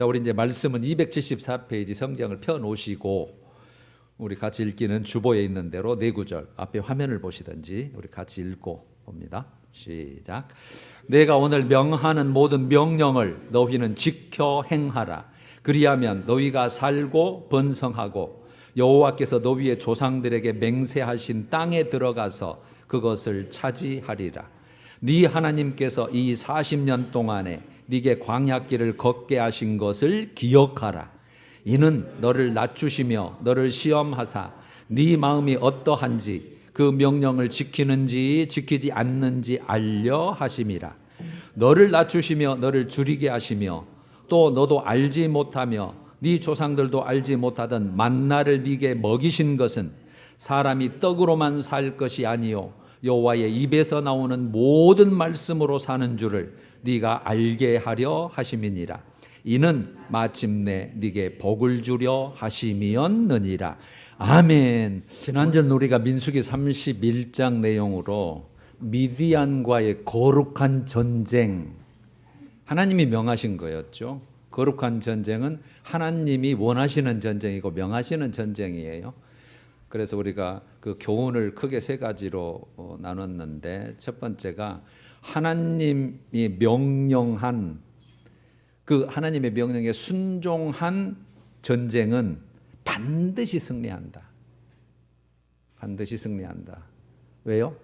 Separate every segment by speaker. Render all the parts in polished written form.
Speaker 1: 자, 우리 이제 말씀은 274페이지 성경을 펴 놓으시고 우리 같이 읽기는 주보에 있는 대로 네 구절 앞에 화면을 보시든지 우리 같이 읽고 봅니다. 시작. 내가 오늘 명하는 모든 명령을 너희는 지켜 행하라. 그리하면 너희가 살고 번성하고 여호와께서 너희의 조상들에게 맹세하신 땅에 들어가서 그것을 차지하리라. 네 하나님께서 이 40년 동안에 네게 광야길을 걷게 하신 것을 기억하라. 이는 너를 낮추시며 너를 시험하사 네 마음이 어떠한지 그 명령을 지키는지 지키지 않는지 알려 하심이라. 너를 낮추시며 너를 줄이게 하시며 또 너도 알지 못하며 네 조상들도 알지 못하던 만나를 네게 먹이신 것은 사람이 떡으로만 살 것이 아니요 여호와의 입에서 나오는 모든 말씀으로 사는 줄을 네가 알게 하려 하심이니라. 이는 마침내 네게 복을 주려 하심이었느니라. 아멘. 지난전 우리가 민수기 31장 내용으로 미디안과의 거룩한 전쟁, 하나님이 명하신 거였죠. 거룩한 전쟁은 하나님이 원하시는 전쟁이고 명하시는 전쟁이에요. 그래서 우리가 그 교훈을 크게 세 가지로 나눴는데, 첫 번째가 하나님이 명령한 그 하나님의 명령에 순종한 전쟁은 반드시 승리한다. 반드시 승리한다. 왜요?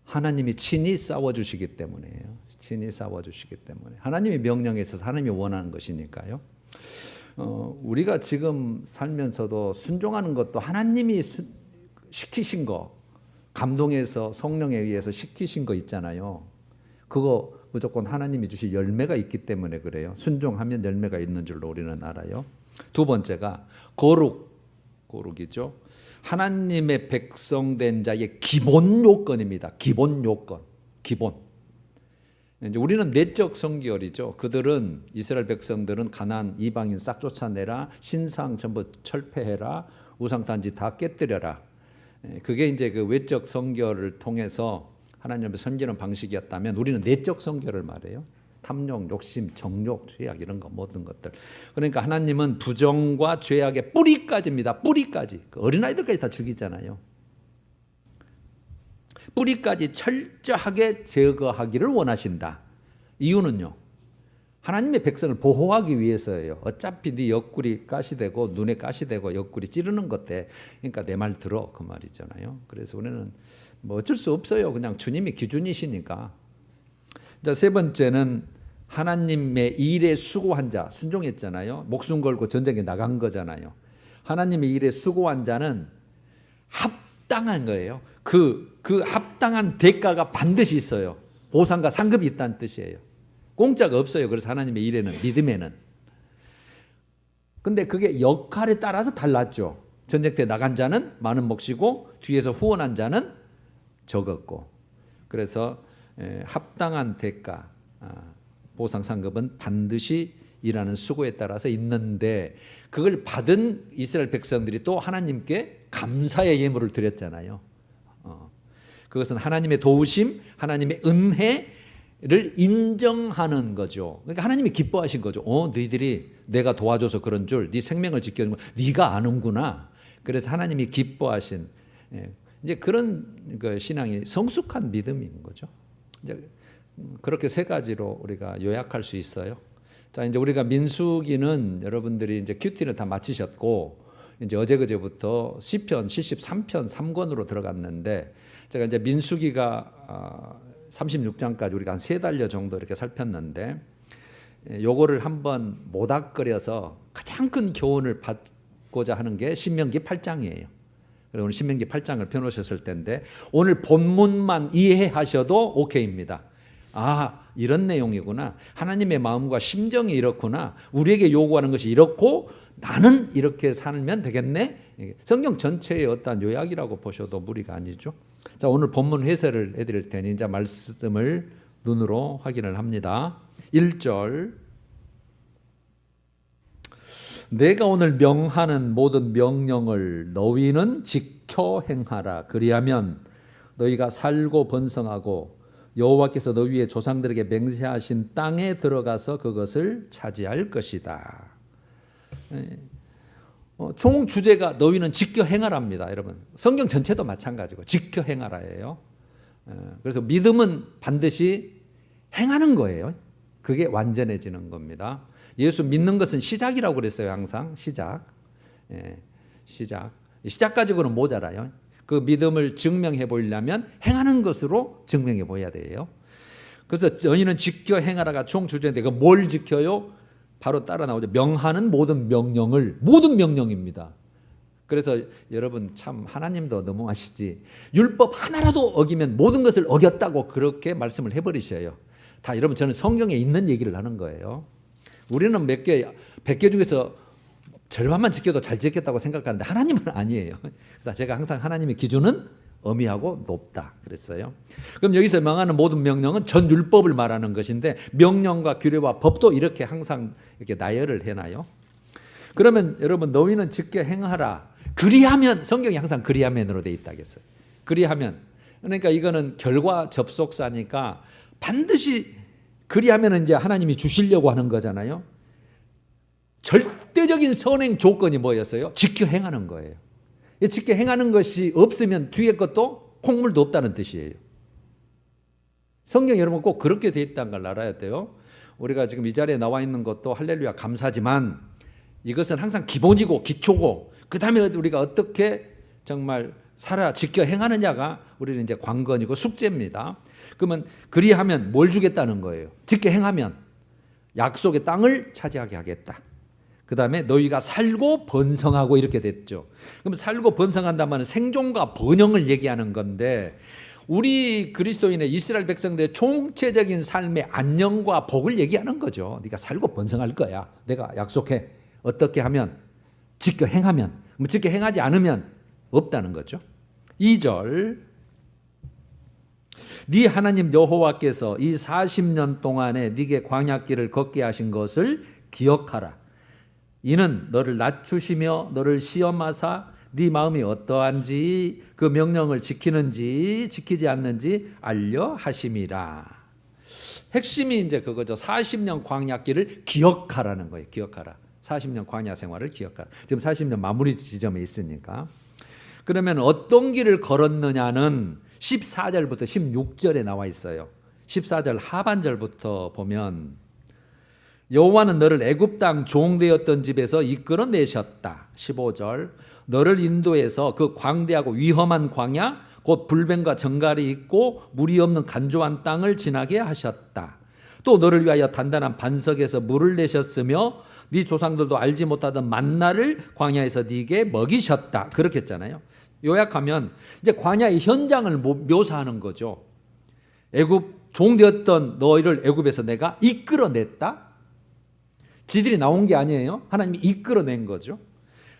Speaker 1: 하나님이 친히 싸워주시기 때문이에요. 친히 싸워주시기 때문에. 하나님의 명령에 있어서 하나님이 원하는 것이니까요. 우리가 지금 살면서도 순종하는 것도 하나님이 시키신 거, 감동해서 성령에 의해서 시키신 거 있잖아요. 그거 무조건 하나님이 주신 열매가 있기 때문에 그래요. 순종하면 열매가 있는 줄로 우리는 알아요. 두 번째가 거룩이죠. 하나님의 백성된 자의 기본 요건입니다. 기본 요건, 기본. 이제 우리는 내적 성결이죠. 그들은, 이스라엘 백성들은 가나안 이방인 싹 쫓아내라, 신상 전부 철폐해라, 우상단지 다 깨뜨려라. 그게 이제 그 외적 성결을 통해서 하나님을 섬기는 방식이었다면, 우리는 내적 성결을 말해요. 탐욕, 욕심, 정욕, 죄악 이런 거 모든 것들. 그러니까 하나님은 부정과 죄악의 뿌리까지입니다. 뿌리까지. 그 어린아이들까지 다 죽이잖아요. 뿌리까지 철저하게 제거하기를 원하신다. 이유는요, 하나님의 백성을 보호하기 위해서예요. 어차피 네 옆구리 가시되고 눈에 가시되고 옆구리 찌르는 것 때, 그러니까 내 말 들어, 그 말이잖아요. 그래서 우리는 뭐 어쩔 수 없어요. 그냥 주님이 기준이시니까. 자, 세 번째는 하나님의 일에 수고한 자, 순종했잖아요. 목숨 걸고 전쟁에 나간 거잖아요. 하나님의 일에 수고한 자는 합당한 거예요. 그 합당한 대가가 반드시 있어요. 보상과 상급이 있다는 뜻이에요. 공짜가 없어요. 그래서 하나님의 일에는, 믿음에는. 근데 그게 역할에 따라서 달랐죠. 전쟁터에 나간 자는 많은 몫이고 뒤에서 후원한 자는 적었고. 그래서 합당한 대가, 보상 상급은 반드시 일하는 수고에 따라서 있는데, 그걸 받은 이스라엘 백성들이 또 하나님께 감사의 예물을 드렸잖아요. 그것은 하나님의 도우심, 하나님의 은혜를 인정하는 거죠. 그러니까 하나님이 기뻐하신 거죠. 너희들이 내가 도와줘서 그런 줄, 네 생명을 지켜준 거 네가 아는구나. 그래서 하나님이 기뻐하신, 이제 그런 그 신앙이 성숙한 믿음인 거죠. 이제 그렇게 세 가지로 우리가 요약할 수 있어요. 자, 이제 우리가 민수기는 여러분들이 이제 큐티를 다 마치셨고, 이제 어제그제부터 시편 73편 3권으로 들어갔는데, 제가 이제 민수기가 36장까지 우리가 한 3달여 정도 이렇게 살폈는데, 요거를 한번 모닥거려서 가장 큰 교훈을 받고자 하는 게 신명기 8장이에요. 그래서 오늘 신명기 8장을 펴놓으셨을 텐데, 오늘 본문만 이해하셔도 오케이입니다. 이런 내용이구나. 하나님의 마음과 심정이 이렇구나. 우리에게 요구하는 것이 이렇고 나는 이렇게 살면 되겠네. 성경 전체의 어떤 요약이라고 보셔도 무리가 아니죠. 자, 오늘 본문 해설을 해드릴 테니 이제 말씀을 눈으로 확인을 합니다. 1절, 내가 오늘 명하는 모든 명령을 너희는 지켜 행하라. 그리하면 너희가 살고 번성하고 여호와께서 너 위에 조상들에게 맹세하신 땅에 들어가서 그것을 차지할 것이다. 총 주제가 너희는 지켜 행하라입니다. 여러분 성경 전체도 마찬가지고 지켜 행하라예요. 그래서 믿음은 반드시 행하는 거예요. 그게 완전해지는 겁니다. 예수 믿는 것은 시작이라고 그랬어요. 항상 시작. 시작 가지고는 모자라요. 그 믿음을 증명해 보이려면 행하는 것으로 증명해 보여야 돼요. 그래서 너희는 지켜 행하라가 총 주제인데 그 뭘 지켜요? 바로 따라 나오죠. 명하는 모든 명령입니다. 그래서 여러분 참 하나님도 너무하시지. 율법 하나라도 어기면 모든 것을 어겼다고 그렇게 말씀을 해버리셔요. 다 여러분 저는 성경에 있는 얘기를 하는 거예요. 우리는 100개 중에서 절반만 지켜도 잘 지켰다고 생각하는데 하나님은 아니에요. 그래서 제가 항상 하나님의 기준은 엄미하고 높다 그랬어요. 그럼 여기서 명하는 모든 명령은 전 율법을 말하는 것인데 명령과 규례와 법도 이렇게 항상 이렇게 나열을 해놔요. 그러면 여러분 너희는 지켜 행하라. 그리하면 성경이 항상 그리하면으로 돼 있다겠어요. 그리하면 그러니까 이거는 결과 접속사니까 반드시 그리하면 이제 하나님이 주시려고 하는 거잖아요. 절대적인 선행 조건이 뭐였어요? 지켜 행하는 거예요. 지켜 행하는 것이 없으면 뒤에 것도 콩물도 없다는 뜻이에요. 성경 여러분 꼭 그렇게 돼 있다는 걸 알아야 돼요. 우리가 지금 이 자리에 나와 있는 것도 할렐루야 감사지만 이것은 항상 기본이고 기초고 그 다음에 우리가 어떻게 정말 살아 지켜 행하느냐가 우리는 이제 관건이고 숙제입니다. 그러면 그리하면 뭘 주겠다는 거예요? 지켜 행하면 약속의 땅을 차지하게 하겠다. 그 다음에 너희가 살고 번성하고 이렇게 됐죠. 그럼 살고 번성한다는 말은 생존과 번영을 얘기하는 건데 우리 그리스도인의 이스라엘 백성들의 총체적인 삶의 안녕과 복을 얘기하는 거죠. 네가 살고 번성할 거야. 내가 약속해. 어떻게 하면? 지켜 행하면. 지켜 행하지 않으면 없다는 거죠. 2절 네 하나님 여호와께서 이 40년 동안에 네게 광야길을 걷게 하신 것을 기억하라. 이는 너를 낮추시며 너를 시험하사 네 마음이 어떠한지 그 명령을 지키는지 지키지 않는지 알려 하심이라. 핵심이 이제 그거죠. 40년 광야길을 기억하라는 거예요. 기억하라. 40년 광야 생활을 기억하라. 지금 40년 마무리 지점에 있으니까. 그러면 어떤 길을 걸었느냐는 14절부터 16절에 나와 있어요. 14절 하반절부터 보면 여호와는 너를 애굽 땅 종되었던 집에서 이끌어내셨다. 15절 너를 인도해서 그 광대하고 위험한 광야 곧 불뱀과 정갈이 있고 물이 없는 간조한 땅을 지나게 하셨다. 또 너를 위하여 단단한 반석에서 물을 내셨으며 네 조상들도 알지 못하던 만나를 광야에서 네게 먹이셨다. 그렇게 했잖아요. 요약하면 이제 광야의 현장을 묘사하는 거죠. 애굽 종되었던 너희를 애굽에서 내가 이끌어냈다. 지들이 나온 게 아니에요. 하나님이 이끌어낸 거죠.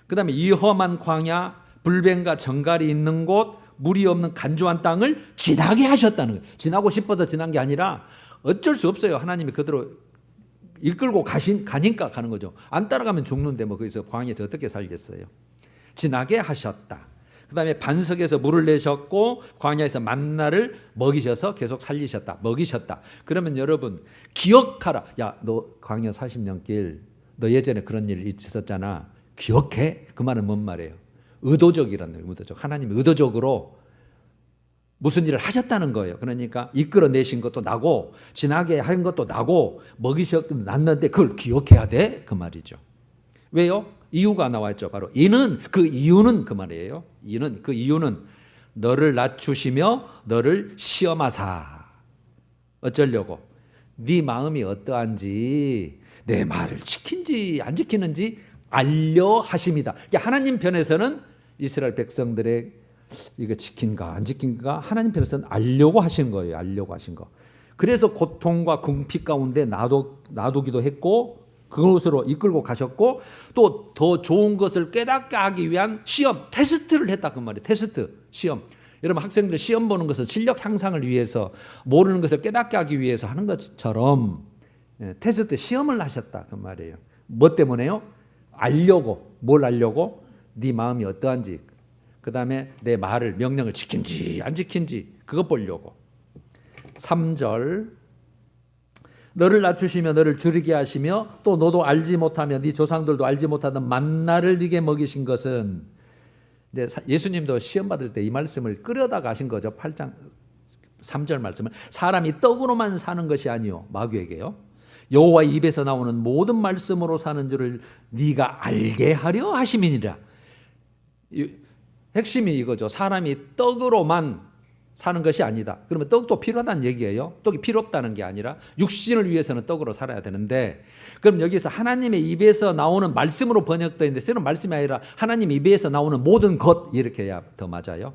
Speaker 1: 그 다음에 위험한 광야, 불뱀과 정갈이 있는 곳, 물이 없는 간조한 땅을 지나게 하셨다는 거예요. 지나고 싶어서 지난 게 아니라 어쩔 수 없어요. 하나님이 그대로 이끌고 가니까 가는 거죠. 안 따라가면 죽는데 뭐 거기서 광야에서 어떻게 살겠어요. 지나게 하셨다. 그 다음에 반석에서 물을 내셨고 광야에서 만나를 먹이셔서 계속 살리셨다. 먹이셨다. 그러면 여러분 기억하라. 야, 너 광야 40년 길 너 예전에 그런 일 있었잖아. 기억해? 그 말은 뭔 말이에요? 의도적이라는 거예요. 의도적. 하나님이 의도적으로 무슨 일을 하셨다는 거예요. 그러니까 이끌어내신 것도 나고 지나게 한 것도 나고 먹이셨던 났는데 그걸 기억해야 돼? 그 말이죠. 왜요? 이유가 나왔죠. 바로 이유는 그 말이에요. 그 이유는 너를 낮추시며 너를 시험하사. 어쩌려고? 네 마음이 어떠한지 내 말을 지킨지 안 지키는지 알려 하심이다. 하나님 편에서는 이스라엘 백성들의 이거 지킨가 안 지킨가 하나님 편에서는 알려고 하신 거예요. 알려고 하신 거. 그래서 고통과 궁핍 가운데 놔두기도 했고 그것으로 이끌고 가셨고 또 더 좋은 것을 깨닫게 하기 위한 시험, 테스트를 했다 그 말이에요. 테스트, 시험. 여러분 학생들 시험 보는 것은 실력 향상을 위해서 모르는 것을 깨닫게 하기 위해서 하는 것처럼 테스트, 시험을 하셨다 그 말이에요. 뭐 때문에요? 알려고. 뭘 알려고? 네 마음이 어떠한지 그 다음에 내 말을 명령을 지킨지 안 지킨지 그것 보려고. 3절 너를 낮추시며 너를 줄이게 하시며 또 너도 알지 못하며 네 조상들도 알지 못하던 만나를 네게 먹이신 것은, 이제 예수님도 시험 받을 때 이 말씀을 끌어다가 하신 거죠. 8장 3절 말씀을 사람이 떡으로만 사는 것이 아니요 마귀에게요 여호와의 입에서 나오는 모든 말씀으로 사는 줄을 네가 알게 하려 하심이니라. 핵심이 이거죠. 사람이 떡으로만 사는 것이 아니다. 그러면 떡도 필요하다는 얘기예요. 떡이 필요 없다는 게 아니라 육신을 위해서는 떡으로 살아야 되는데, 그럼 여기서 하나님의 입에서 나오는 말씀으로 번역되어 있는데 쓰는 말씀이 아니라 하나님 입에서 나오는 모든 것, 이렇게 해야 더 맞아요.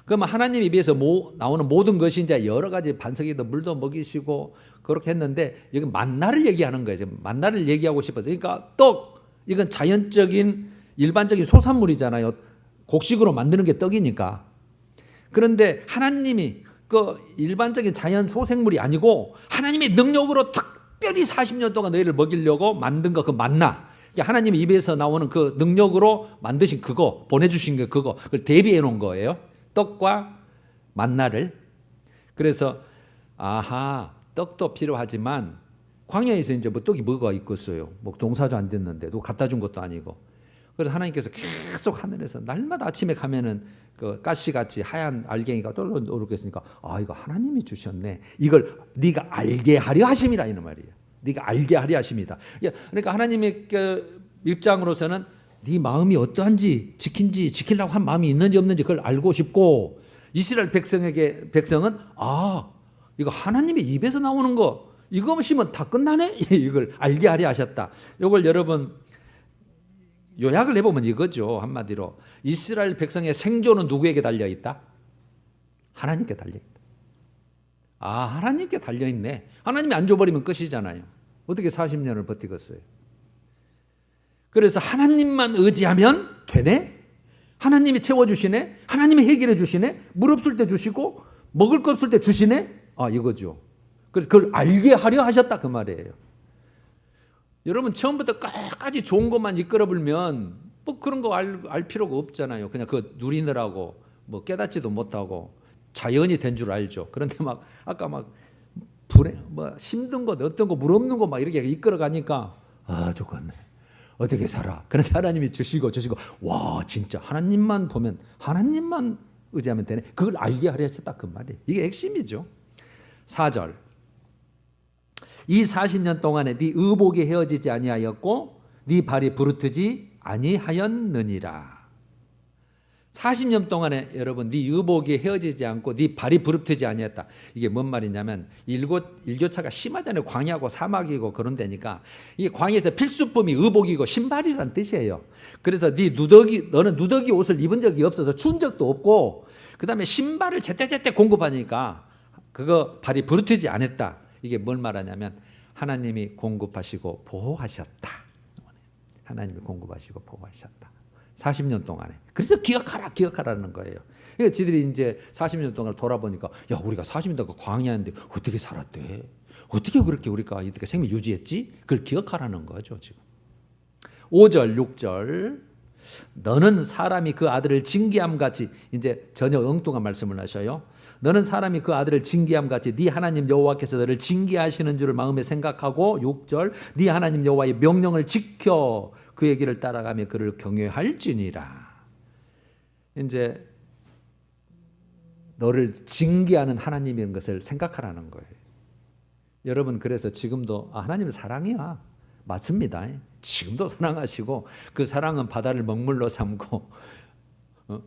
Speaker 1: 그러면 하나님 입에서 나오는 모든 것이 이제 여러 가지 반석이도 물도 먹이시고 그렇게 했는데, 여기 만나를 얘기하는 거예요. 지금 만나를 얘기하고 싶어서. 그러니까 떡, 이건 자연적인 일반적인 소산물이잖아요. 곡식으로 만드는 게 떡이니까. 그런데 하나님이 그 일반적인 자연 소생물이 아니고 하나님의 능력으로 특별히 40년 동안 너희를 먹이려고 만든 거, 그 만나. 하나님의 입에서 나오는 그 능력으로 만드신 그거, 보내주신 게 그거, 그걸 대비해 놓은 거예요. 떡과 만나를. 그래서 아하, 떡도 필요하지만 광야에서 이제 뭐 떡이 뭐가 있겠어요. 뭐 동사도 안 됐는데 누가 갖다 준 것도 아니고. 그래서 하나님께서 계속 하늘에서 날마다 아침에 가면은 그 가시같이 하얀 알갱이가 떠오르고 있으니까, 아, 이거 하나님이 주셨네. 이걸 네가 알게 하려 하심이라, 이런 말이에요. 네가 알게 하려 하심이다. 그러니까 하나님의 그 입장으로서는 네 마음이 어떠한지, 지키려고 한 마음이 있는지 없는지 그걸 알고 싶고, 이스라엘 백성은 아, 이거 하나님의 입에서 나오는 거, 이거 보시면 다 끝나네. 이걸 알게 하려 하셨다. 이걸 여러분 요약을 해보면 이거죠. 한마디로 이스라엘 백성의 생존은 누구에게 달려있다? 하나님께 달려있다. 아, 하나님께 달려있네. 하나님이 안 줘버리면 끝이잖아요. 어떻게 40년을 버티겠어요? 그래서 하나님만 의지하면 되네? 하나님이 채워주시네? 하나님이 해결해 주시네? 물 없을 때 주시고 먹을 거 없을 때 주시네? 아, 이거죠. 그래서 그걸 알게 하려 하셨다, 그 말이에요. 여러분 처음부터 끝까지 좋은 것만 이끌어 불면 뭐 그런 거 알 필요가 없잖아요. 그냥 그 누리느라고 뭐 깨닫지도 못하고 자연이 된 줄 알죠. 그런데 막 아까 막 뭐 힘든 것, 어떤 거, 물 없는 거 막 이렇게 이끌어 가니까 아, 좋겠네. 어떻게 살아? 그런데 하나님이 주시고 와, 진짜 하나님만 보면, 하나님만 의지하면 되네. 그걸 알게 하려 하셨다, 그 말이. 이게 핵심이죠. 4절. 이 40년 동안에 네 의복이 헤어지지 아니하였고 네 발이 부르트지 아니하였느니라. 40년 동안에 여러분 네 의복이 헤어지지 않고 네 발이 부르트지 아니했다. 이게 뭔 말이냐면 일교차가 심하잖아요. 광야고 사막이고 그런 데니까 이게 광야에서 필수품이 의복이고 신발이라는 뜻이에요. 그래서 너는 누더기 옷을 입은 적이 없어서 추운 적도 없고, 그 다음에 신발을 제때제때 공급하니까 그거 발이 부르트지 않았다. 이게 뭘 말하냐면 하나님이 공급하시고 보호하셨다. 하나님이 공급하시고 보호하셨다. 40년 동안에. 그래서 기억하라는 거예요. 그러니까 지들이 이제 40년 동안 돌아보니까, 야, 우리가 40년 동안 광야인데 어떻게 살았대? 어떻게 그렇게 우리가 이렇게 생명 유지했지? 그걸 기억하라는 거죠, 지금. 5절, 6절. 너는 사람이 그 아들을 징계함 같이, 이제 전혀 엉뚱한 말씀을 하셔요. 너는 사람이 그 아들을 징계함 같이 네 하나님 여호와께서 너를 징계하시는 줄을 마음에 생각하고, 6절, 네 하나님 여호와의 명령을 지켜 그의 길을 따라가며 그를 경외할지니라. 이제 너를 징계하는 하나님이라는 것을 생각하라는 거예요. 여러분, 그래서 지금도 하나님은 사랑이야. 맞습니다. 지금도 사랑하시고 그 사랑은 바다를 먹물로 삼고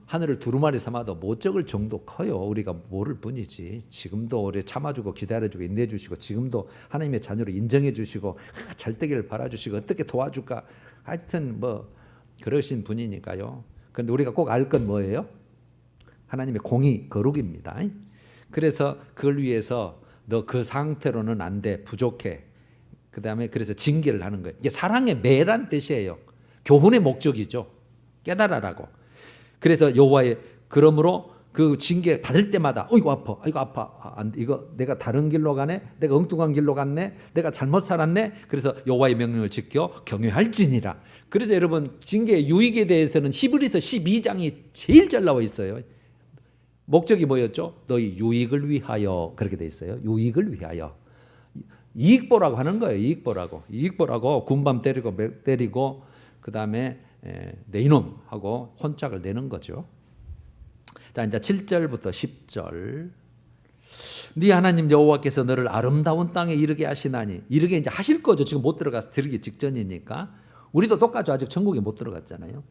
Speaker 1: 하늘을 두루마리 삼아도 못 적을 정도 커요. 우리가 모를 뿐이지. 지금도 우리 참아주고 기다려주고 인내해주시고, 지금도 하나님의 자녀로 인정해주시고 잘 되기를 바라주시고 어떻게 도와줄까, 하여튼 뭐 그러신 분이니까요. 그런데 우리가 꼭 알 건 뭐예요? 하나님의 공의, 거룩입니다. 그래서 그걸 위해서 너 그 상태로는 안 돼, 부족해. 그 다음에 그래서 징계를 하는 거예요. 이게 사랑의 매란 뜻이에요. 교훈의 목적이죠. 깨달아라고. 그래서 여호와의, 그러므로 그 징계 받을 때마다 이거 아파, 이거 아파, 이거 내가 다른 길로 가네, 내가 엉뚱한 길로 갔네, 내가 잘못 살았네. 그래서 여호와의 명령을 지켜 경외할지니라. 그래서 여러분 징계의 유익에 대해서는 히브리서 12장이 제일 잘 나와 있어요. 목적이 뭐였죠? 너희 유익을 위하여 그렇게 돼 있어요. 유익을 위하여. 이익 보라고 하는 거예요. 이익 보라고. 이익 보라고 군밤 때리고 그다음에 내 이놈 하고 혼짝을 내는 거죠. 자, 이제 7절부터 10절. 네 하나님 여호와께서 너를 아름다운 땅에 이르게 하시나니. 이르게 이제 하실 거죠. 지금 못 들어가서 들기 직전이니까. 우리도 똑같죠. 아직 천국에 못 들어갔잖아요.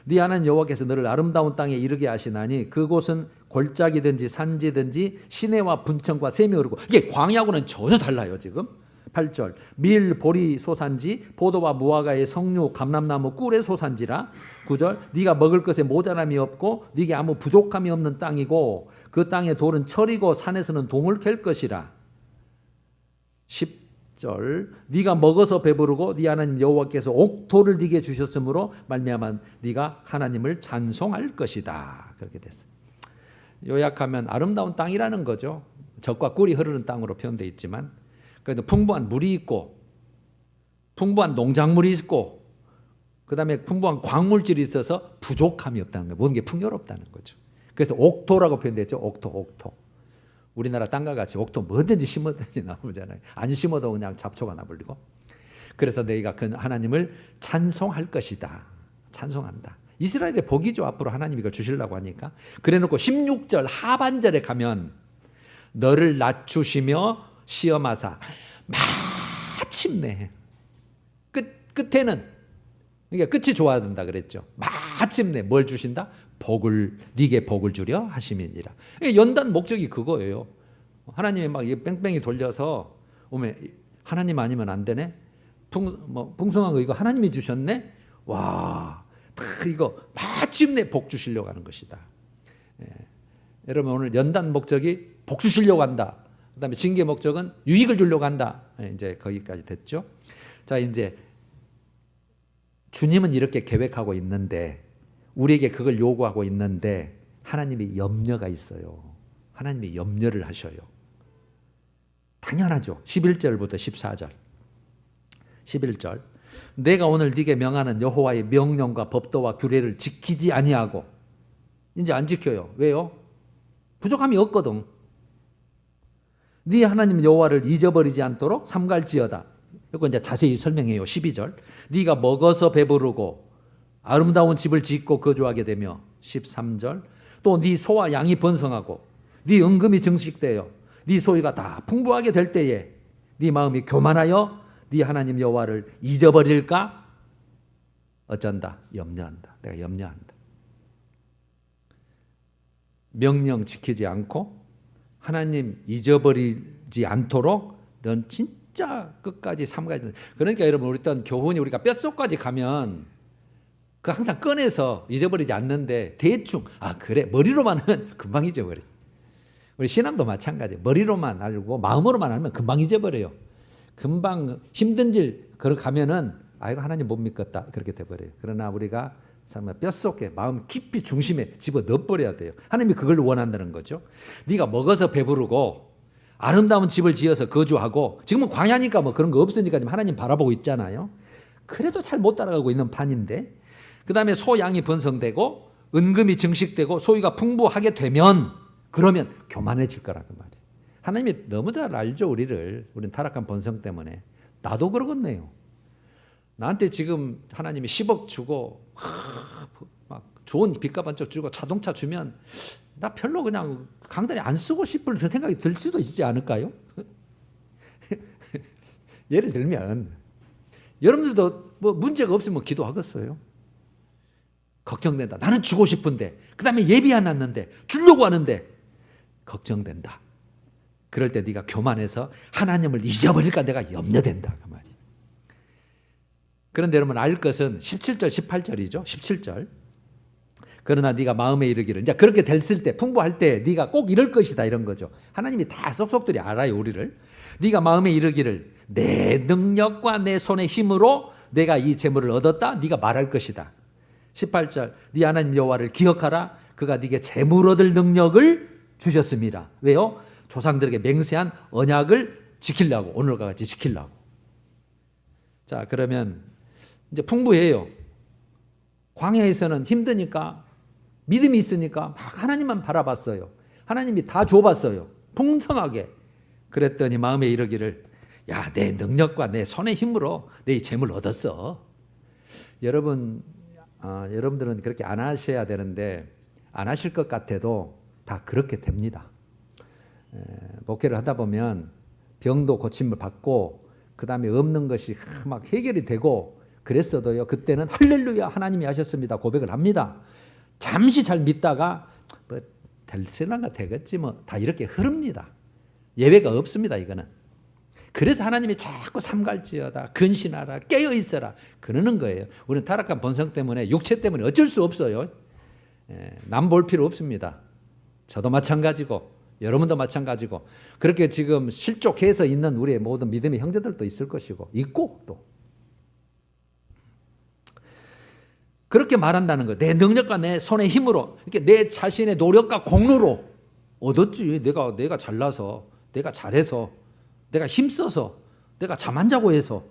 Speaker 1: 네 하나님 여호와께서 너를 아름다운 땅에 이르게 하시나니 그곳은 골짜기든지 산지든지 시내와 분천과 샘이 흐르고. 이게 광야하고는 전혀 달라요. 지금 8절 밀 보리 소산지 포도와 무화과의 석류 감람나무 꿀의 소산지라. 9절 네가 먹을 것에 모자람이 없고 네게 아무 부족함이 없는 땅이고 그 땅의 돌은 철이고 산에서는 동을 캘 것이라. 10절 네가 먹어서 배부르고 네 하나님 여호와께서 옥토를 네게 주셨으므로 말미암아 네가 하나님을 찬송할 것이다. 그렇게 됐어요. 요약하면 아름다운 땅이라는 거죠. 젖과 꿀이 흐르는 땅으로 표현되어 있지만 그래도 풍부한 물이 있고 풍부한 농작물이 있고 그다음에 풍부한 광물질이 있어서 부족함이 없다는 거예요. 모든 게 풍요롭다는 거죠. 그래서 옥토라고 표현됐죠. 옥토. 우리나라 땅과 같이 옥토 뭐든지 심어든지 나오잖아요. 안 심어도 그냥 잡초가 나버리고. 그래서 너희가 그 하나님을 찬송할 것이다. 찬송한다. 이스라엘의 복이죠. 앞으로 하나님이 이걸 주시려고 하니까. 그래놓고 16절 하반절에 가면 너를 낮추시며 시험하사 마침내 끝에는 그러니까 끝이 좋아야 된다 그랬죠. 마침내 뭘 주신다? 복을 네게 복을 주려 하심이니라. 연단 목적이 그거예요. 하나님이 막 뺑뺑이 돌려서 오면 하나님 아니면 안 되네. 풍성한 거 이거 하나님이 주셨네. 와, 이거 마침내 복 주시려고 하는 것이다. 여러분 오늘 연단 목적이 복 주시려고 한다. 그다음에 징계 목적은 유익을 주려고 한다. 이제 거기까지 됐죠. 자, 이제 주님은 이렇게 계획하고 있는데 우리에게 그걸 요구하고 있는데 하나님이 염려가 있어요. 하나님이 염려를 하셔요. 당연하죠. 11절부터 14절. 11절. 내가 오늘 네게 명하는 여호와의 명령과 법도와 규례를 지키지 아니하고 이제 안 지켜요. 왜요? 부족함이 없거든. 네 하나님 여호와를 잊어버리지 않도록 삼갈지어다. 이거 이제 자세히 설명해요. 12절. 네가 먹어서 배부르고 아름다운 집을 짓고 거주하게 되며 13절. 또 네 소와 양이 번성하고 네 은금이 증식되어 네 소유가 다 풍부하게 될 때에 네 마음이 교만하여 네 하나님 여호와를 잊어버릴까? 어쩐다? 염려한다. 내가 염려한다. 명령 지키지 않고 하나님 잊어버리지 않도록 넌 진짜 끝까지 삼가야 된다. 그러니까 여러분 우리 어떤 교훈이 우리가 뼛속까지 가면 그 항상 꺼내서 잊어버리지 않는데 대충 그래 머리로만 하면 금방 잊어버려. 우리 신앙도 마찬가지예요. 머리로만 알고 마음으로만 알면 금방 잊어버려요. 금방 힘든 길 걸어가면은 이거 하나님 못 믿겠다 그렇게 돼버려요. 그러나 우리가 뼛속에 마음 깊이 중심에 집어넣어버려야 돼요. 하나님이 그걸 원한다는 거죠. 네가 먹어서 배부르고 아름다운 집을 지어서 거주하고 지금은 광야니까 뭐 그런 거 없으니까 지금 하나님 바라보고 있잖아요. 그래도 잘 못 따라가고 있는 판인데 그 다음에 소양이 번성되고 은금이 증식되고 소유가 풍부하게 되면 그러면 교만해질 거라는 말이에요. 하나님이 너무 잘 알죠. 우리는 타락한 본성 때문에. 나도 그러겠네요. 나한테 지금 하나님이 10억 주고 막 좋은 빚값 한쪽 주고 자동차 주면 나 별로 그냥 강단에 안 쓰고 싶을 생각이 들 수도 있지 않을까요? 예를 들면 여러분들도 뭐 문제가 없으면 기도하겠어요? 걱정된다. 나는 주고 싶은데 그 다음에 예비 안 왔는데 주려고 하는데 걱정된다. 그럴 때 네가 교만해서 하나님을 잊어버릴까 내가 염려된다 그 말이에요. 그런데 여러분 알 것은 17절 18절이죠. 17절. 그러나 네가 마음에 이르기를 이제 그렇게 됐을 때 풍부할 때 네가 꼭 이럴 것이다 이런 거죠. 하나님이 다 쏙쏙들이 알아요 우리를. 네가 마음에 이르기를 내 능력과 내 손의 힘으로 내가 이 재물을 얻었다 네가 말할 것이다. 18절 네 하나님 여호와를 기억하라. 그가 네게 재물 얻을 능력을 주셨습니다. 왜요? 조상들에게 맹세한 언약을 지키려고 오늘과 같이 지키려고. 자 그러면 이제 풍부해요. 광야에서는 힘드니까 믿음이 있으니까 막 하나님만 바라봤어요. 하나님이 다 줘봤어요. 풍성하게. 그랬더니 마음에 이르기를 야, 내 능력과 내 손의 힘으로 내 이 재물 얻었어. 여러분들은 그렇게 안 하셔야 되는데 안 하실 것 같아도 다 그렇게 됩니다. 목회를 하다 보면 병도 고침을 받고 그 다음에 없는 것이 막 해결이 되고 그랬어도요, 그때는 할렐루야 하나님이 하셨습니다 고백을 합니다. 잠시 잘 믿다가 뭐 될쓸랑가 되겠지 뭐 다 이렇게 흐릅니다. 예외가 없습니다. 이거는. 그래서 하나님이 자꾸 삼갈지어다 근신하라 깨어있어라 그러는 거예요. 우리는 타락한 본성 때문에 육체 때문에 어쩔 수 없어요. 남 볼 필요 없습니다. 저도 마찬가지고 여러분도 마찬가지고 그렇게 지금 실족해서 있는 우리의 모든 믿음의 형제들도 있을 것이고 있고 또 그렇게 말한다는 거예요. 내 능력과 내 손의 힘으로 이렇게 내 자신의 노력과 공로로 얻었지. 내가 잘나서 내가 잘해서 내가 힘써서 내가 잠 안 자고 해서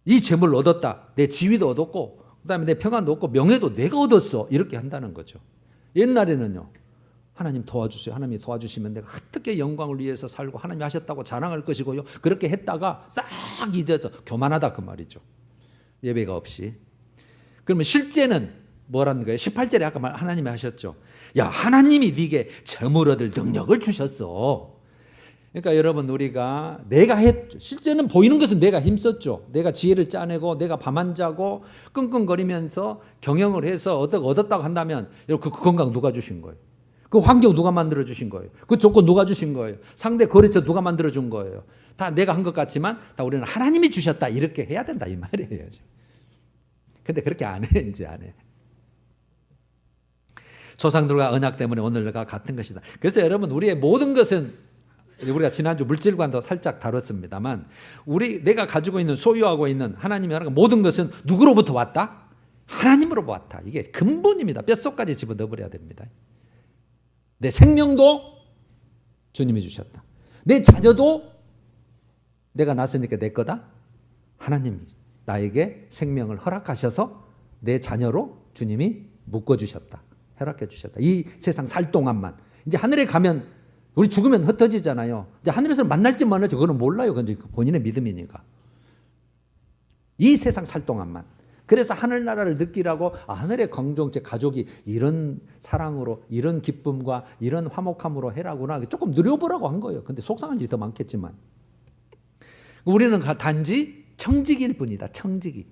Speaker 1: 이 재물을 얻었다. 내 지위도 얻었고 그다음에 내 평안도 얻고 명예도 내가 얻었어. 이렇게 한다는 거죠. 옛날에는요. 하나님 도와주세요. 하나님이 도와주시면 내가 어떻게 영광을 위해서 살고 하나님이 하셨다고 자랑할 것이고요. 그렇게 했다가 싹 잊어져 교만하다 그 말이죠. 예배가 없이. 그러면 실제는 뭐라는 거예요? 18절에 아까 하나님이 하셨죠. 야, 하나님이 네게 재물 얻을 능력을 주셨어. 그러니까 여러분 우리가 내가 했죠. 실제는 보이는 것은 내가 힘썼죠. 내가 지혜를 짜내고 내가 밤 안 자고 끙끙거리면서 경영을 해서 얻었다고 한다면 여러분 그 건강 누가 주신 거예요? 그 환경 누가 만들어 주신 거예요? 그 조건 누가 주신 거예요? 상대 거래처 누가 만들어 준 거예요? 다 내가 한 것 같지만 다 우리는 하나님이 주셨다 이렇게 해야 된다 이 말이에요. 근데 그렇게 안 해. 이제 안 해. 조상들과 언약 때문에 오늘과 같은 것이다. 그래서 여러분 우리의 모든 것은 우리가 지난주 물질관도 살짝 다뤘습니다만 내가 가지고 있는 소유하고 있는 하나님이 하는 모든 것은 누구로부터 왔다? 하나님으로부터 왔다. 이게 근본입니다. 뼛속까지 집어넣어버려야 됩니다. 내 생명도 주님이 주셨다. 내 자녀도 내가 낳았으니까 내 거다. 하나님이 나에게 생명을 허락하셔서 내 자녀로 주님이 묶어주셨다. 허락해 주셨다. 이 세상 살 동안만. 이제 하늘에 가면 우리 죽으면 흩어지잖아요. 이제 하늘에서 만날지 말지 그거는 몰라요. 그건 본인의 믿음이니까. 이 세상 살 동안만. 그래서 하늘나라를 느끼라고 하늘의 공동체 가족이 이런 사랑으로 이런 기쁨과 이런 화목함으로 해라구나. 조금 누려보라고 한 거예요. 근데 속상한 일이 더 많겠지만 우리는 단지 청직일 뿐이다. 청직이.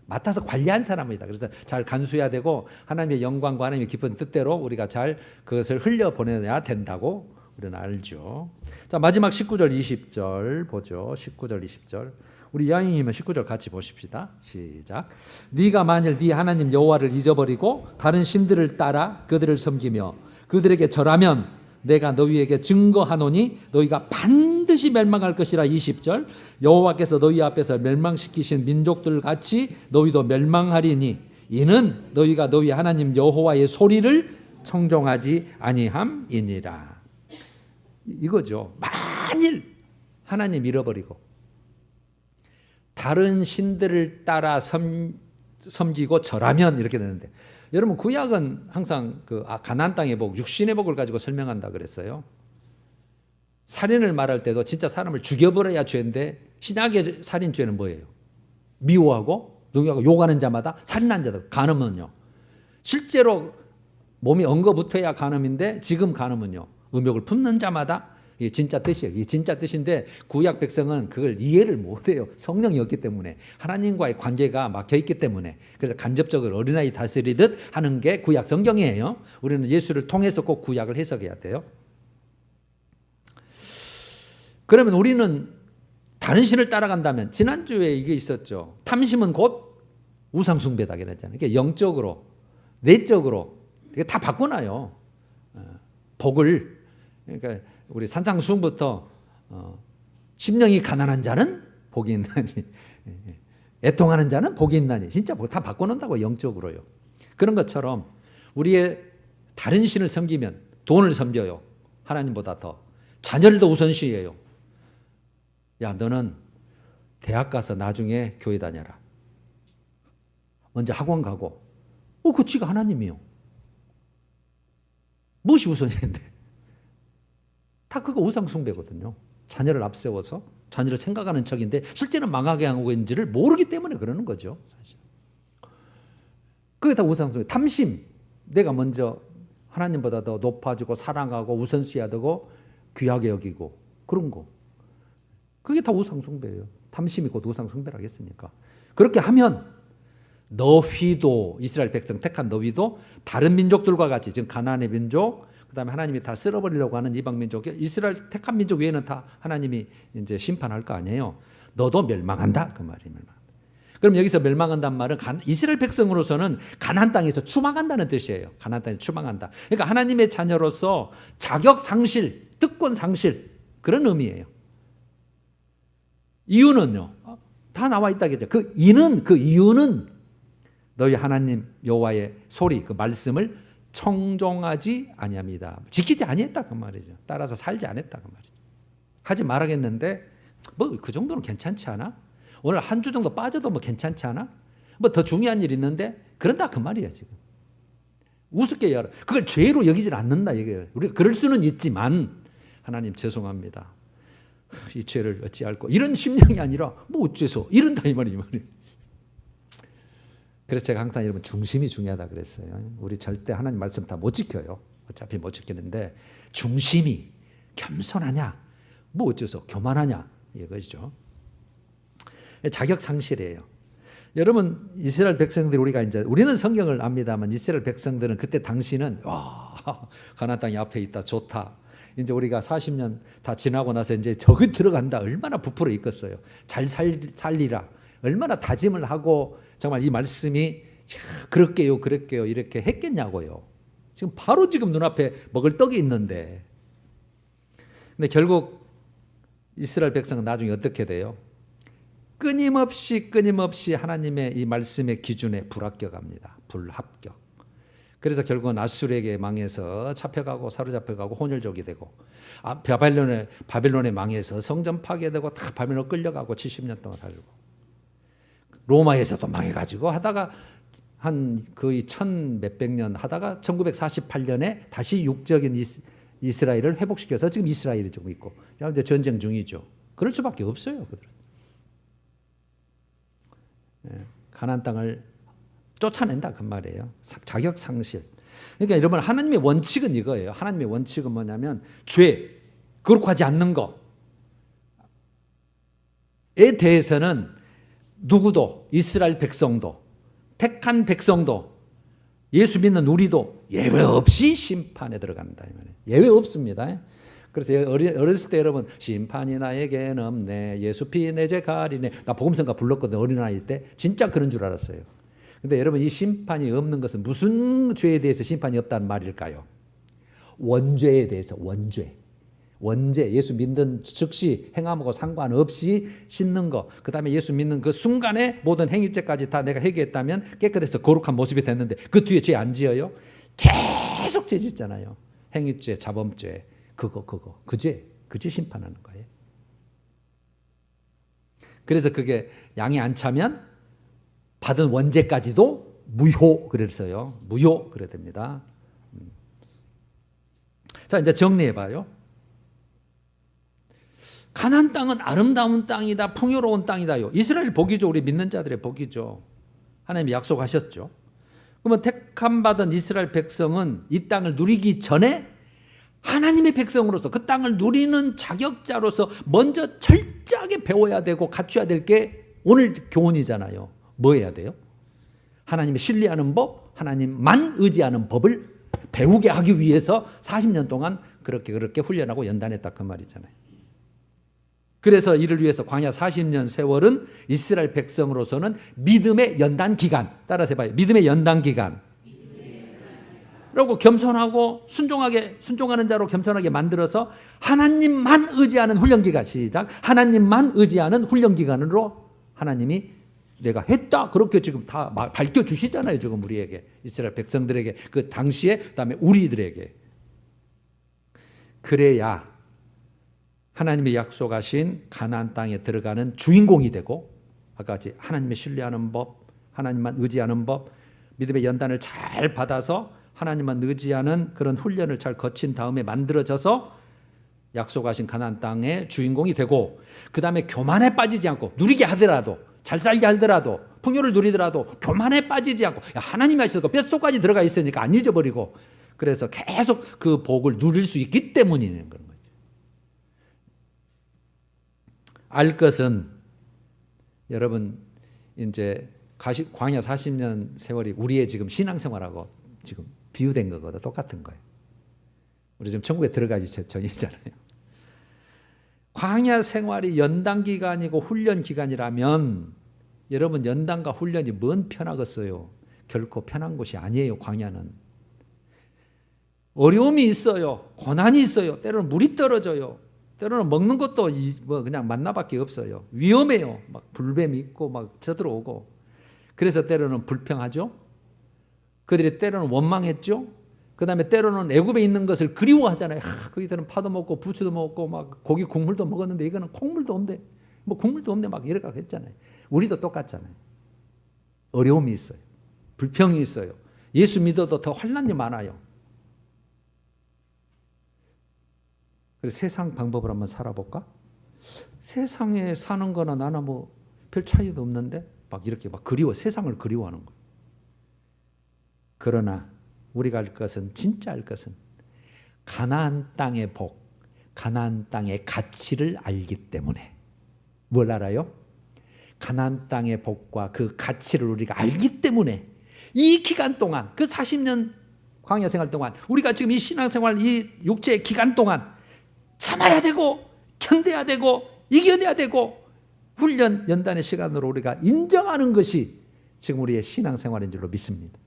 Speaker 1: 맡아서 관리한 사람이다. 그래서 잘 간수해야 되고 하나님의 영광과 하나님의 깊은 뜻대로 우리가 잘 그것을 흘려보내야 된다고 우리는 알죠. 자, 마지막 19절 20절 보죠. 19절 20절. 우리 이왕이면 19절 같이 보십시다. 시작. 네가 만일 네 하나님 여호와를 잊어버리고 다른 신들을 따라 그들을 섬기며 그들에게 절하면 내가 너희에게 증거하노니 너희가 반드시 멸망할 것이라. 20절. 여호와께서 너희 앞에서 멸망시키신 민족들 같이 너희도 멸망하리니 이는 너희가 너희 하나님 여호와의 소리를 청종하지 아니함이니라. 이거죠. 만일 하나님 잃어버리고 다른 신들을 따라 섬기고 절하면 이렇게 되는데 여러분 구약은 항상 그 가나안 땅의 복, 육신의 복을 가지고 설명한다 그랬어요. 살인을 말할 때도 진짜 사람을 죽여버려야 죄인데 신약의 살인죄는 뭐예요? 미워하고 농약하고 욕하는 자마다 살인한 자들. 간음은요. 실제로 몸이 엉거붙어야 간음인데 지금 간음은요. 음욕을 품는 자마다 이게 진짜 뜻이에요. 이게 진짜 뜻인데 구약 백성은 그걸 이해를 못해요. 성령이 없기 때문에 하나님과의 관계가 막혀있기 때문에 그래서 간접적으로 어린아이 다스리듯 하는 게 구약 성경이에요. 우리는 예수를 통해서 꼭 구약을 해석해야 돼요. 그러면 우리는 다른 신을 따라간다면 지난주에 이게 있었죠. 탐심은 곧 우상숭배다 그랬잖아요. 그러니까 영적으로 내적으로 다 바꿔놔요. 복을 그러니까 우리 산상수훈부터 심령이 가난한 자는 복이 있나니 애통하는 자는 복이 있나니 진짜 다 바꿔놓는다고 영적으로요. 그런 것처럼 우리의 다른 신을 섬기면 돈을 섬겨요. 하나님보다 더. 자녀를 더 우선시해요. 야 너는 대학 가서 나중에 교회 다녀라. 먼저 학원 가고 그 지가 하나님이요. 무엇이 우선인데? 다 그거 우상 숭배거든요. 자녀를 앞세워서 자녀를 생각하는 척인데 실제는 망하게 하고 있는지를 모르기 때문에 그러는 거죠. 사실. 그게 다 우상 숭배. 탐심. 내가 먼저 하나님보다 더 높아지고 사랑하고 우선시해야 되고 귀하게 여기고 그런 거. 그게 다 우상 숭배예요. 탐심이 곧 우상 숭배라겠습니까? 그렇게 하면 너희도 이스라엘 백성 택한 너희도 다른 민족들과 같이 지금 가나안의 민족 그다음에 하나님이 다 쓸어버리려고 하는 이방 민족 이스라엘 택한 민족 외에는 다 하나님이 이제 심판할 거 아니에요. 너도 멸망한다 그 말입니다. 그럼 여기서 멸망한다는 말은 이스라엘 백성으로서는 가나안 땅에서 추방한다는 뜻이에요. 가나안 땅에 추방한다. 그러니까 하나님의 자녀로서 자격 상실, 특권 상실 그런 의미예요. 이유는요. 다 나와 있다겠죠. 그 이유는 너희 하나님 여호와의 소리 그 말씀을 청종하지 아니합니다. 지키지 아니했다 그 말이죠. 따라서 살지 않았다 그 말이죠. 하지 말아겠는데 뭐 그 정도는 괜찮지 않아? 오늘 한 주 정도 빠져도 뭐 괜찮지 않아? 뭐 더 중요한 일 있는데 그런다 그 말이야 지금. 우습게 여러 그걸 죄로 여기질 않는다 이게. 우리가 그럴 수는 있지만 하나님 죄송합니다. 이 죄를 어찌할꼬 이런 심령이 아니라 뭐 어째서 이런다 이 말이에요. 그래서 제가 항상 여러분 중심이 중요하다 그랬어요. 우리 절대 하나님 말씀 다 못 지켜요. 어차피 못 지키는데 중심이 겸손하냐 뭐 어째서 교만하냐 이거죠. 자격 상실이에요. 여러분 이스라엘 백성들 우리는 성경을 압니다만 이스라엘 백성들은 그때 당시는 와 가나안 땅이 앞에 있다 좋다. 이제 우리가 40년 다 지나고 나서 이제 저기 들어간다 얼마나 부풀어 있겠어요. 잘 살리라 얼마나 다짐을 하고 정말 이 말씀이 그럴게요 이렇게 했겠냐고요. 지금 바로 지금 눈앞에 먹을 떡이 있는데 근데 결국 이스라엘 백성은 나중에 어떻게 돼요? 끊임없이 하나님의 이 말씀의 기준에 불합격합니다. 불합격. 그래서 결국은 아수르에게 망해서 잡혀가고 사로잡혀가고 혼혈족이 되고 바벨론에 망해서 성전 파괴되고 다 바벨론 끌려가고 70년 동안 살고 로마에서도 망해가지고 하다가 한 거의 1000몇백 년 하다가 1948년에 다시 육적인 이스라엘을 회복시켜서 지금 이스라엘이 좀 있고 이제 전쟁 중이죠. 그럴 수밖에 없어요. 그들은. 가나안 땅을 쫓아낸다 그 말이에요. 자격 상실. 그러니까 여러분 하나님의 원칙은 이거예요. 하나님의 원칙은 뭐냐면 죄, 거룩하지 않는 것에 대해서는 누구도 이스라엘 백성도 택한 백성도 예수 믿는 우리도 예외 없이 심판에 들어간다. 예외 없습니다. 그래서 어렸을 때 여러분 심판이 나에게는 없네 예수 피 내 죄 가리네 나 복음성가 불렀거든 어린아이 때 진짜 그런 줄 알았어요. 근데 여러분 이 심판이 없는 것은 무슨 죄에 대해서 심판이 없다는 말일까요? 원죄에 대해서 원죄 예수 믿는 즉시 행함하고 상관없이 씻는 거 그다음에 예수 믿는 그 순간에 모든 행위죄까지 다 내가 회개했다면 깨끗해서 거룩한 모습이 됐는데 그 뒤에 죄 안 지어요? 계속 죄 짓잖아요. 행위죄 자범죄 그 죄 심판하는 거예요. 그래서 그게 양이 안 차면 받은 원죄까지도 무효 그랬어요. 무효 그래야 됩니다. 자 이제 정리해봐요. 가나안 땅은 아름다운 땅이다. 풍요로운 땅이다요. 이스라엘 복이죠. 우리 믿는 자들의 복이죠. 하나님이 약속하셨죠. 그러면 택함받은 이스라엘 백성은 이 땅을 누리기 전에 하나님의 백성으로서 그 땅을 누리는 자격자로서 먼저 철저하게 배워야 되고 갖춰야 될 게 오늘 교훈이잖아요. 뭐 해야 돼요? 하나님을 신뢰하는 법, 하나님만 의지하는 법을 배우게 하기 위해서 40년 동안 그렇게 훈련하고 연단했다 그 말이잖아요. 그래서 이를 위해서 광야 40년 세월은 이스라엘 백성으로서는 믿음의 연단 기간. 따라서 해봐요. 믿음의 연단 기간. 그리고 겸손하고 순종하는 자로 겸손하게 만들어서 하나님만 의지하는 훈련 기간. 시작. 하나님만 의지하는 훈련 기간으로 하나님이 내가 했다. 그렇게 지금 다 밝혀주시잖아요. 지금 우리에게. 이스라엘 백성들에게. 그 당시에 그다음에 우리들에게. 그래야 하나님이 약속하신 가나안 땅에 들어가는 주인공이 되고 아까 같이 하나님의 신뢰하는 법, 하나님만 의지하는 법, 믿음의 연단을 잘 받아서 하나님만 의지하는 그런 훈련을 잘 거친 다음에 만들어져서 약속하신 가나안 땅의 주인공이 되고, 그 다음에 교만에 빠지지 않고, 누리게 하더라도, 잘 살게 하더라도, 풍요를 누리더라도 교만에 빠지지 않고, 하나님이 하셔서 뼛속까지 들어가 있으니까 안 잊어버리고, 그래서 계속 그 복을 누릴 수 있기 때문이는 그런 거죠. 알 것은, 여러분 이제 광야 40년 세월이 우리의 지금 신앙생활하고 지금 비유된 거거든. 똑같은 거예요. 우리 지금 천국에 들어가기 전이잖아요. 광야 생활이 연단 기간이고 훈련 기간이라면 여러분 연단과 훈련이 뭔 편하겠어요? 결코 편한 곳이 아니에요. 광야는 어려움이 있어요. 고난이 있어요. 때로는 물이 떨어져요. 때로는 먹는 것도 뭐 그냥 만나밖에 없어요. 위험해요. 막 불뱀이 있고 막 쳐들어오고. 그래서 때로는 불평하죠. 그들이 때로는 원망했죠. 그 다음에 때로는 애굽에 있는 것을 그리워하잖아요. 거기들은 파도 먹고 부추도 먹고 막 고기 국물도 먹었는데 이거는 콩물도 없네. 뭐 국물도 없네. 막 이렇게 했잖아요. 우리도 똑같잖아요. 어려움이 있어요. 불평이 있어요. 예수 믿어도 더 환난이 많아요. 그래서 세상 방법을 한번 살아볼까? 세상에 사는 거나 나나 뭐 별 차이도 없는데 막 이렇게 막 그리워, 세상을 그리워하는 거예요. 그러나 우리가 알 것은, 진짜 알 것은 가나안 땅의 복, 가나안 땅의 가치를 알기 때문에. 뭘 알아요? 가나안 땅의 복과 그 가치를 우리가 알기 때문에 이 기간 동안, 그 40년 광야 생활 동안, 우리가 지금 이 신앙생활, 이 육체의 기간 동안 참아야 되고 견뎌야 되고 이겨내야 되고 훈련 연단의 시간으로 우리가 인정하는 것이 지금 우리의 신앙생활인 줄로 믿습니다.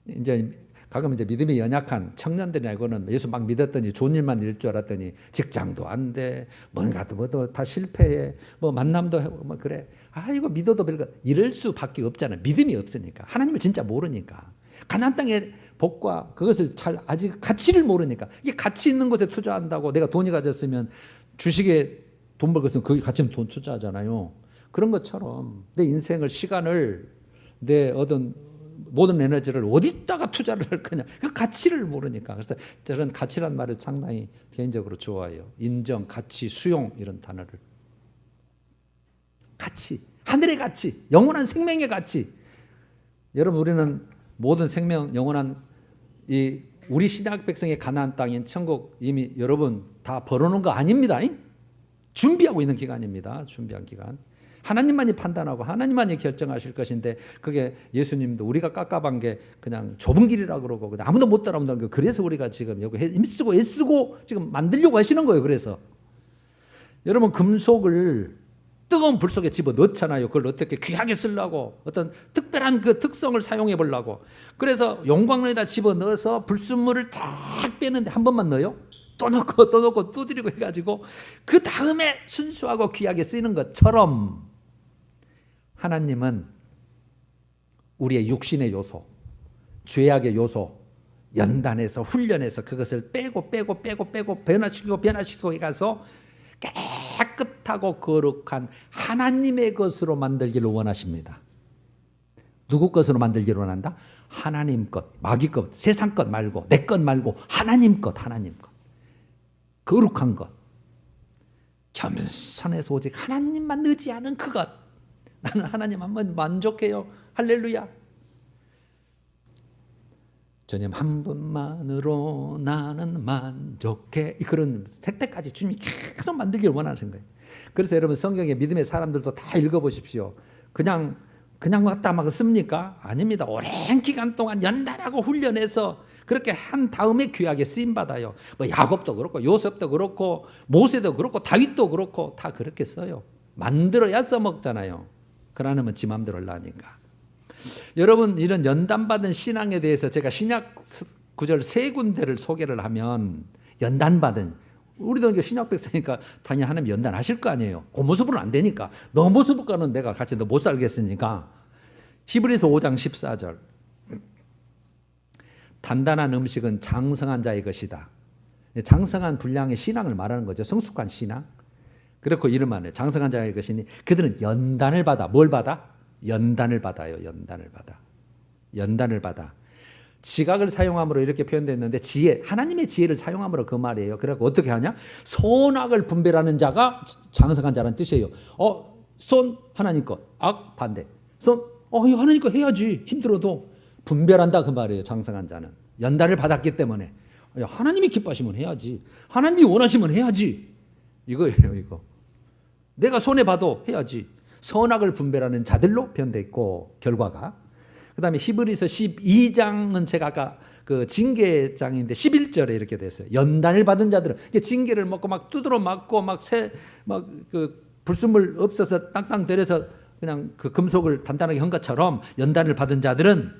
Speaker 1: 이제 가끔 이제 믿음이 연약한 청년들이 알고는 예수 막 믿었더니 좋은 일만 일 줄 알았더니 직장도 안 돼, 뭔가도 뭐도 다 실패해, 뭐 만남도 하고 뭐 그래. 이거 믿어도 별거 이럴 수밖에 없잖아요. 믿음이 없으니까, 하나님을 진짜 모르니까, 가나안 땅의 복과 그것을 잘 아직 가치를 모르니까. 이게 가치 있는 곳에 투자한다고, 내가 돈이 가졌으면 주식에 돈 벌겠으면 거기 가치면 돈 투자하잖아요. 그런 것처럼 내 인생을, 시간을, 내 얻은 모든 에너지를 어디다가 투자를 할 거냐, 그 가치를 모르니까. 그래서 저는 가치란 말을 상당히 개인적으로 좋아해요. 인정, 가치, 수용, 이런 단어를. 가치, 하늘의 가치, 영원한 생명의 가치. 여러분, 우리는 모든 생명, 영원한 이 우리 신약 백성의 가나안 땅인 천국 이미 여러분 다 벌어놓은 거 아닙니다. 준비하고 있는 기간입니다. 준비한 기간. 하나님만이 판단하고 하나님만이 결정하실 것인데, 그게 예수님도 우리가 깝깝한 게 그냥 좁은 길이라고 그러고 그냥 아무도 못 따라온다는 거. 그래서 우리가 지금 여기 힘쓰고 애쓰고 지금 만들려고 하시는 거예요. 그래서 여러분, 금속을 뜨거운 불 속에 집어 넣잖아요. 그걸 어떻게 귀하게 쓰려고, 어떤 특별한 그 특성을 사용해 보려고. 그래서 용광로에다 집어 넣어서 불순물을 딱 빼는데 한 번만 넣어요. 또 넣고 두드리고 해가지고 그 다음에 순수하고 귀하게 쓰이는 것처럼, 하나님은 우리의 육신의 요소, 죄악의 요소, 연단해서 훈련해서 그것을 빼고 변화시키고 해가서 깨끗하고 거룩한 하나님의 것으로 만들기를 원하십니다. 누구 것으로 만들기를 원한다? 하나님 것, 마귀 것, 세상 것 말고, 내 것 말고 하나님 것, 하나님 것. 거룩한 것, 겸손해서 오직 하나님만 의지하는 그것. 나는 하나님 한번 만족해요. 할렐루야. 주님 한 분만으로 나는 만족해. 그런 색깔까지 주님이 계속 만들기를 원하시는 거예요. 그래서 여러분, 성경의 믿음의 사람들도 다 읽어보십시오. 그냥 갖다 막 씁니까? 아닙니다. 오랜 기간 동안 연단하고 훈련해서 그렇게 한 다음에 귀하게 쓰임받아요. 뭐 야곱도 그렇고 요셉도 그렇고 모세도 그렇고 다윗도 그렇고 다 그렇게 써요. 만들어야 써먹잖아요. 그러면 지 맘대로 하려니까. 여러분, 이런 연단받은 신앙에 대해서 제가 신약 구절 3군데를 소개를 하면, 연단받은, 우리도 신약 백성이니까 당연히 하나님 연단하실 거 아니에요. 그 모습으로는 안 되니까. 너 모습과는 내가 같이 너 못 살겠으니까. 히브리서 5장 14절. 단단한 음식은 장성한 자의 것이다. 장성한 분량의 신앙을 말하는 거죠. 성숙한 신앙. 그렇고 이름 안에 장성한 자의 것이니 그들은 연단을 받아. 뭘 받아? 연단을 받아요. 연단을 받아. 지각을 사용함으로 이렇게 표현됐는데 지혜, 하나님의 지혜를 사용함으로 그 말이에요. 그래서 어떻게 하냐? 선악을 분별하는 자가 장성한 자라는 뜻이에요. 선 하나님 것, 악 반대. 선 이거 하나님 거 해야지. 힘들어도 분별한다 그 말이에요. 장성한 자는 연단을 받았기 때문에 하나님이 기뻐하시면 해야지. 하나님이 원하시면 해야지. 이거예요, 이거. 내가 손해 봐도 해야지. 선악을 분별하는 자들로 표현되어 있고 결과가. 그다음에 히브리서 12장은 제가 아까 그 징계장인데 11절에 이렇게 됐어요. 연단을 받은 자들은 징계를 먹고 막 두드러 맞고 막 그 불순물 없어서 땅땅 때려서 그냥 그 금속을 단단하게 한 것처럼 연단을 받은 자들은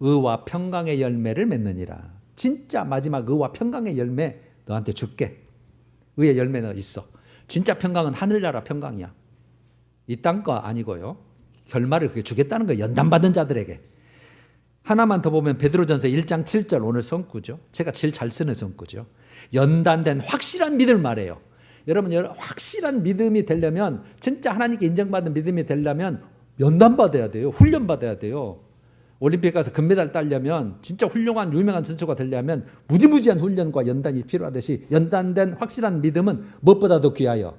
Speaker 1: 의와 평강의 열매를 맺느니라. 진짜 마지막 의와 평강의 열매 너한테 줄게. 의의 열매 너 있어. 진짜 평강은 하늘나라 평강이야. 이 땅 거 아니고요. 결말을 그게 주겠다는 거예요. 연단받은 자들에게. 하나만 더 보면 베드로전서 1장 7절 오늘 성구죠. 제가 제일 잘 쓰는 성구죠. 연단된 확실한 믿음을 말해요. 여러분 확실한 믿음이 되려면 진짜 하나님께 인정받은 믿음이 되려면 연단받아야 돼요. 훈련받아야 돼요. 올림픽 가서 금메달 따려면 진짜 훌륭한 유명한 선수가 되려면 무지무지한 훈련과 연단이 필요하듯이 연단된 확실한 믿음은 무엇보다도 귀하여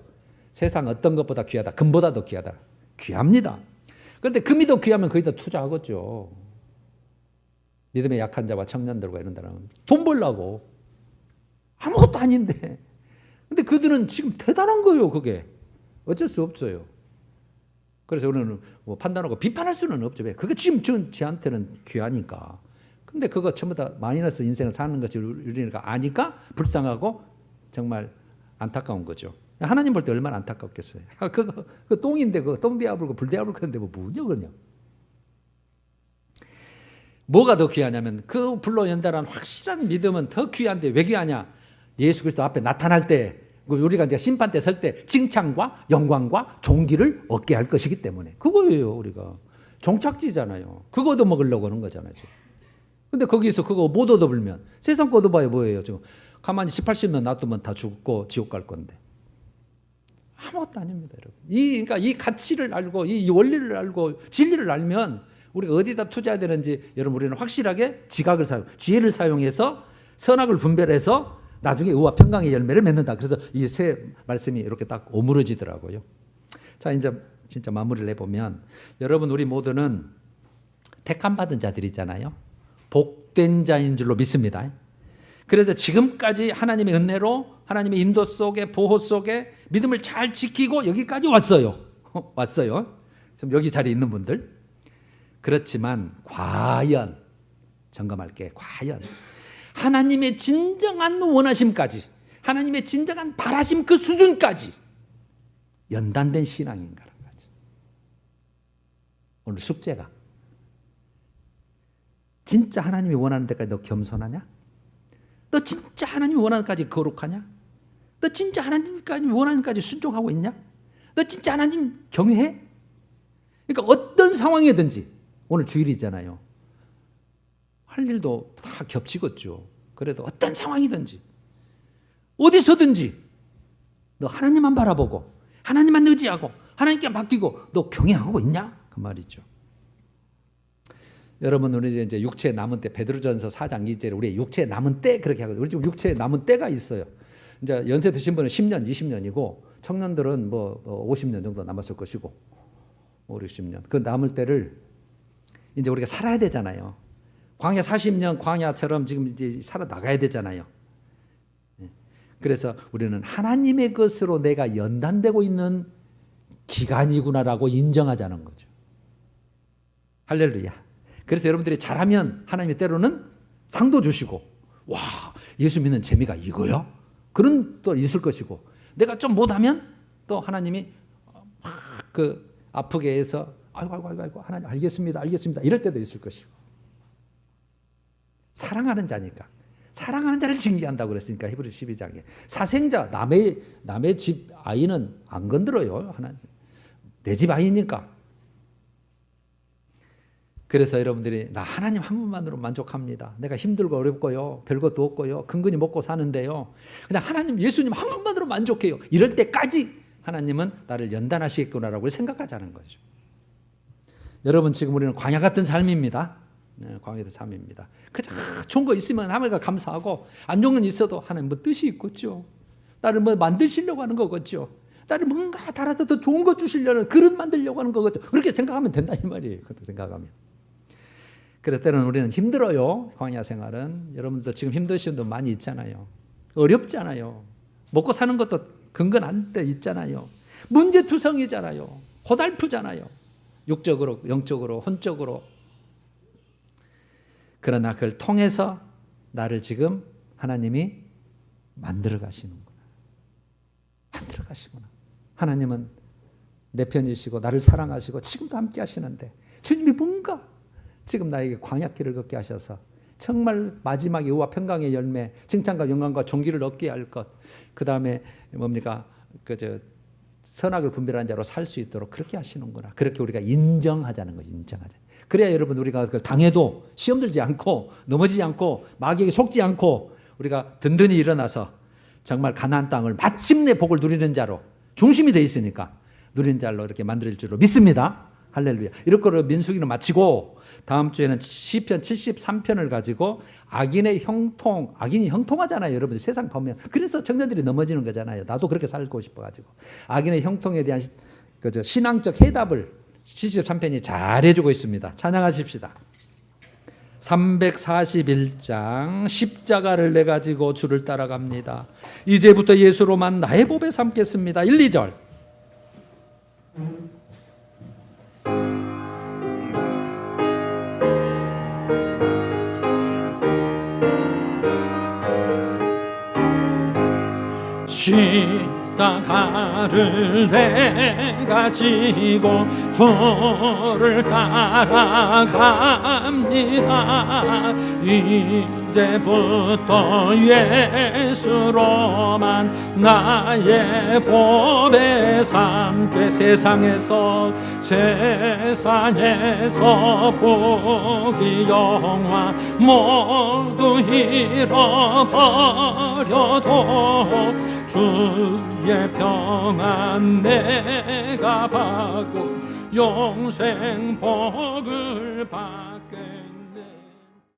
Speaker 1: 세상 어떤 것보다 귀하다. 금보다도 귀하다. 귀합니다. 그런데 그 믿음 귀하면 거기다 투자하겠죠. 믿음의 약한 자와 청년들과 이런 데는 돈 벌라고 아무것도 아닌데 근데 그들은 지금 대단한 거예요. 그게 어쩔 수 없어요. 그래서 우리는 뭐 판단하고 비판할 수는 없죠. 왜? 그게 지금 저한테는 귀하니까. 근데 그거 전부 다 마이너스 인생을 사는 것이 우리가 아니까 불쌍하고 정말 안타까운 거죠. 하나님 볼 때 얼마나 안타깝겠어요. 그 똥인데 그 똥대아불고 불대아불건데 뭐냐 그냥. 뭐가 더 귀하냐면 그 불로 연단한 확실한 믿음은 더 귀한데 왜 귀하냐? 예수 그리스도 앞에 나타날 때 우리가 이제 심판 때 설 때 칭찬과 영광과 존귀를 얻게 할 것이기 때문에 그거예요. 우리가 종착지잖아요. 그거 얻어먹으려고 하는 거잖아요. 근데 거기서 그거 못 얻어불면 세상 거 얻어봐야 뭐예요. 지금 가만히 18년 놔두면 다 죽고 지옥 갈 건데 아무것도 아닙니다. 여러분. 그러니까 이 가치를 알고 이 원리를 알고 진리를 알면 우리가 어디다 투자해야 되는지 여러분 우리는 확실하게 지각을 지혜를 사용해서 선악을 분별해서 나중에 의와 평강의 열매를 맺는다. 그래서 이 세 말씀이 이렇게 딱 오므러지더라고요. 자, 이제 진짜 마무리를 해보면 여러분 우리 모두는 택함 받은 자들이잖아요. 복된 자인 줄로 믿습니다. 그래서 지금까지 하나님의 은혜로 하나님의 인도 속에 보호 속에 믿음을 잘 지키고 여기까지 왔어요. 왔어요. 지금 여기 자리에 있는 분들. 그렇지만 과연 점검할게. 과연 하나님의 진정한 원하심까지 하나님의 진정한 바라심 그 수준까지 연단된 신앙인가라는 거죠. 오늘 숙제가 진짜 하나님이 원하는 데까지 너 겸손하냐? 너 진짜 하나님이 원하는 데까지 거룩하냐? 너 진짜 하나님까지 원하는 데까지 순종하고 있냐? 너 진짜 하나님 경외해? 그러니까 어떤 상황이든지 오늘 주일이잖아요. 할 일도 다 겹치겠죠. 그래도 어떤 상황이든지 어디서든지 너 하나님만 바라보고 하나님만 의지하고 하나님께 맡기고 너 경외하고 있냐? 그 말이죠. 여러분 우리 이제 육체에 남은 때 베드로전서 4장 2절에 우리 육체에 남은 때 그렇게 하거든요. 우리 지금 육체에 남은 때가 있어요. 이제 연세 드신 분은 10년, 20년이고 청년들은 뭐 50년 정도 남았을 것이고 5, 60년. 그 남을 때를 이제 우리가 살아야 되잖아요. 광야 40년 광야처럼 지금 이제 살아 나가야 되잖아요. 그래서 우리는 하나님의 것으로 내가 연단되고 있는 기간이구나라고 인정하자는 거죠. 할렐루야. 그래서 여러분들이 잘하면 하나님이 때로는 상도 주시고 와 예수 믿는 재미가 이거야? 그런 또 있을 것이고 내가 좀 못하면 또 하나님이 막 그 아프게 해서 아이고 하나님 알겠습니다 이럴 때도 있을 것이고 사랑하는 자니까 사랑하는 자를 징계한다고 그랬으니까 히브리서 12장에 사생자 남의 집 아이는 안 건드려요. 하나님 내 집 아이니까. 그래서 여러분들이 나 하나님 한 분만으로 만족합니다. 내가 힘들고 어렵고요. 별것도 없고요. 근근히 먹고 사는데요. 그냥 하나님 예수님 한 분만으로 만족해요. 이럴 때까지 하나님은 나를 연단하시겠구나라고 생각하자는 거죠. 여러분 지금 우리는 광야 같은 삶입니다. 광야의 삶입니다. 그저 좋은 거 있으면 하나님께 감사하고 안 좋은 건 있어도 하나님 뭐 뜻이 있겠죠. 나를 뭐 만드시려고 하는 거겠죠. 나를 뭔가 달아서 더 좋은 거 주시려는 그릇 만들려고 하는 거겠죠. 그렇게 생각하면 된다 이 말이에요. 그렇게 생각하면. 그럴 때는 우리는 힘들어요. 광야 생활은. 여러분도 지금 힘드신 분 많이 있잖아요. 어렵잖아요. 먹고 사는 것도 근근한 데 있잖아요. 문제투성이잖아요. 고달프잖아요. 육적으로, 영적으로, 혼적으로. 그러나 그걸 통해서 나를 지금 하나님이 만들어 가시는구나. 만들어 가시구나. 하나님은 내 편이시고 나를 사랑하시고 지금도 함께 하시는데 주님이 뭔가 지금 나에게 광야길을 걷게 하셔서 정말 마지막에 의와 평강의 열매, 칭찬과 영광과 존귀를 얻게 할 것, 그 다음에 뭡니까? 선악을 분별하는 자로 살 수 있도록 그렇게 하시는구나. 그렇게 우리가 인정하자는 거죠. 인정하자. 그래야 여러분 우리가 그걸 당해도 시험 들지 않고 넘어지지 않고 마귀에게 속지 않고 우리가 든든히 일어나서 정말 가나안 땅을 마침내 복을 누리는 자로 중심이 되어 있으니까 누리는 자로 이렇게 만들 줄로 믿습니다. 할렐루야. 이렇게 민수기는 마치고 다음 주에는 시편 73편을 가지고 악인의 형통, 악인이 형통하잖아요. 여러분 세상 보면. 그래서 청년들이 넘어지는 거잖아요. 나도 그렇게 살고 싶어가지고. 악인의 형통에 대한 신앙적 해답을 73편이 잘 해주고 있습니다. 찬양하십시다. 341장 십자가를 내 가지고 주를 따라갑니다. 이제부터 예수로만 나의 법에 삼겠습니다. 1, 2절. 십자가를 내가 지고 주를 따라갑니다. 이제부터 예수로만 나의 법에 삼게. 세상에서 복이 영화 모두 잃어버려도 주의 평안 내가 받고 영생 복을 받